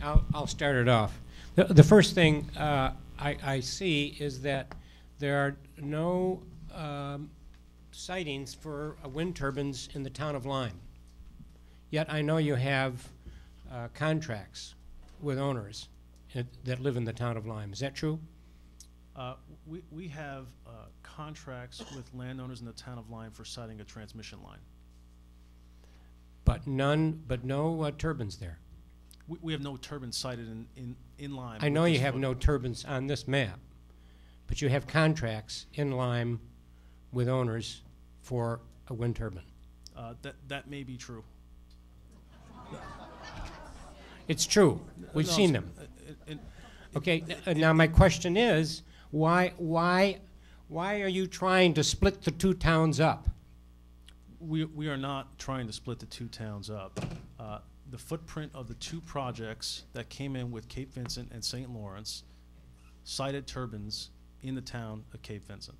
I'll start it off. The first thing I see is that there are no sightings for wind turbines in the town of Lyme. Yet I know you have contracts with owners that live in the town of Lyme. Is that true? We have contracts with landowners in the town of Lyme for siting a transmission line. But no turbines there. We have no turbines sited in Lyme. I know you have no turbines on this map, but you have contracts in Lyme with owners for a wind turbine. That may be true. It's true. We've seen them. Okay. Now my question is, why are you trying to split the two towns up? We are not trying to split the two towns up. The footprint of the two projects that came in with Cape Vincent and St. Lawrence sited turbines in the town of Cape Vincent.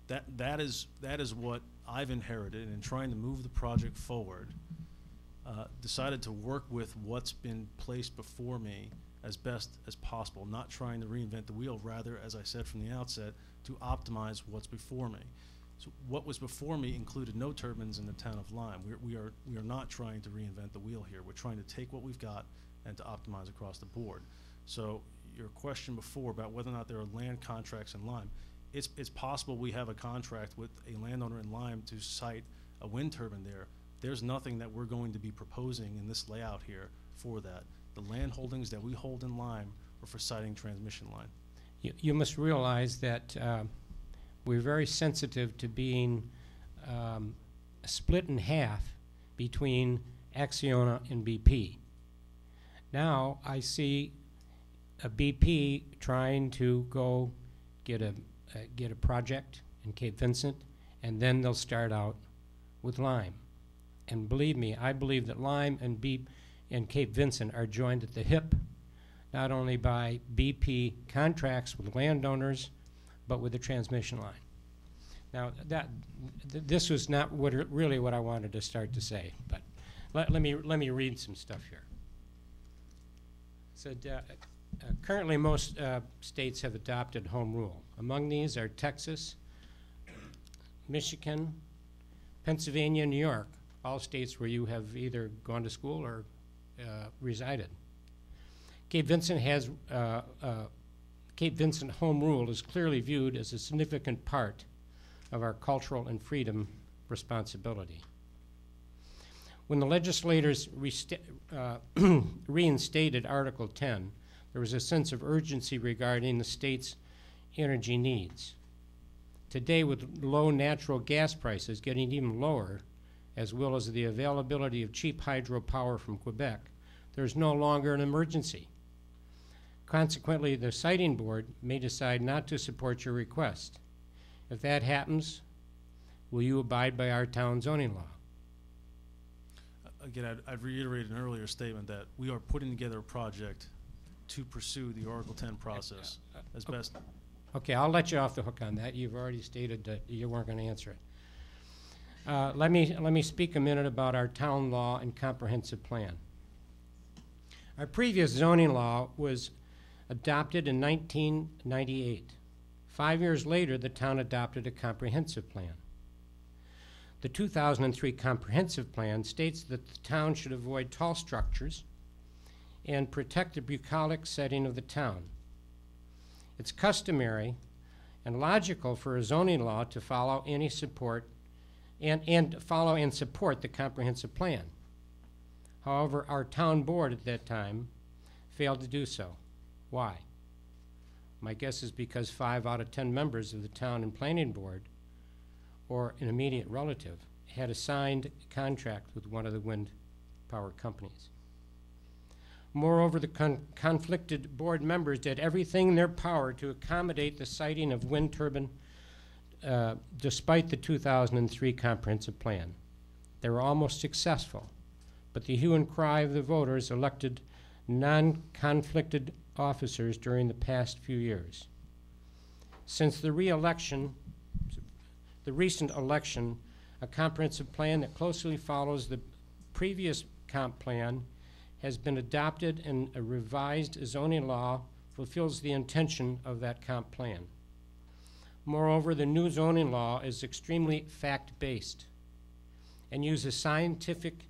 That is what I've inherited, and in trying to move the project forward, decided to work with what's been placed before me as best as possible, not trying to reinvent the wheel, rather, as I said from the outset, to optimize what's before me. So what was before me included no turbines in the town of Lyme. We are not trying to reinvent the wheel here. We're trying to take what we've got and to optimize across the board. So your question before about whether or not there are land contracts in Lyme, it's possible we have a contract with a landowner in Lyme to site a wind turbine there. There's nothing that we're going to be proposing in this layout here for that. The land holdings that we hold in Lyme are for siting transmission line. You must realize that we're very sensitive to being split in half between Acciona and BP. Now I see a BP trying to go get a project in Cape Vincent, and then they'll start out with Lyme. And believe me, I believe that Lyme and Cape Vincent are joined at the hip, not only by BP contracts with landowners, but with the transmission line. Now, this was not really what I wanted to start to say, but let me read some stuff here. So, currently, most states have adopted home rule. Among these are Texas, Michigan, Pennsylvania, New York, all states where you have either gone to school or resided. Cape Vincent has Cape Vincent home rule is clearly viewed as a significant part of our cultural and freedom responsibility. When the legislators reinstated Article 10, there was a sense of urgency regarding the state's energy needs. Today, with low natural gas prices getting even lower, as well as the availability of cheap hydropower from Quebec, there's no longer an emergency. Consequently, the siting board may decide not to support your request. If that happens, will you abide by our town zoning law? Again, I'd reiterate an earlier statement that we are putting together a project to pursue the Article 10 process as best. Okay, I'll let you off the hook on that. You've already stated that you weren't going to answer it. Let me speak a minute about our town law and comprehensive plan. Our previous zoning law was adopted in 1998. 5 years later, the town adopted a comprehensive plan. The 2003 comprehensive plan states that the town should avoid tall structures and protect the bucolic setting of the town. It's customary and logical for a zoning law to follow any support and follow and support the comprehensive plan. However, our town board at that time failed to do so. Why? My guess is because 5 out of 10 members of the town and planning board, or an immediate relative, had a signed contract with one of the wind power companies. Moreover, the conflicted board members did everything in their power to accommodate the siting of wind turbine despite the 2003 comprehensive plan. They were almost successful, but the hue and cry of the voters elected non-conflicted officers during the past few years. Since the recent election, a comprehensive plan that closely follows the previous comp plan has been adopted and a revised zoning law fulfills the intention of that comp plan. Moreover, the new zoning law is extremely fact-based and uses scientific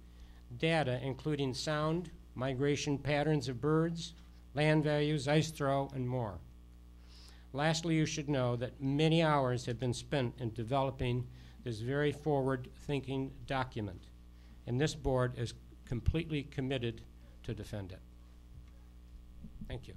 data including sound, migration patterns of birds, land values, ice throw, and more. Lastly, you should know that many hours have been spent in developing this very forward-thinking document, and this board is completely committed to defend it. Thank you.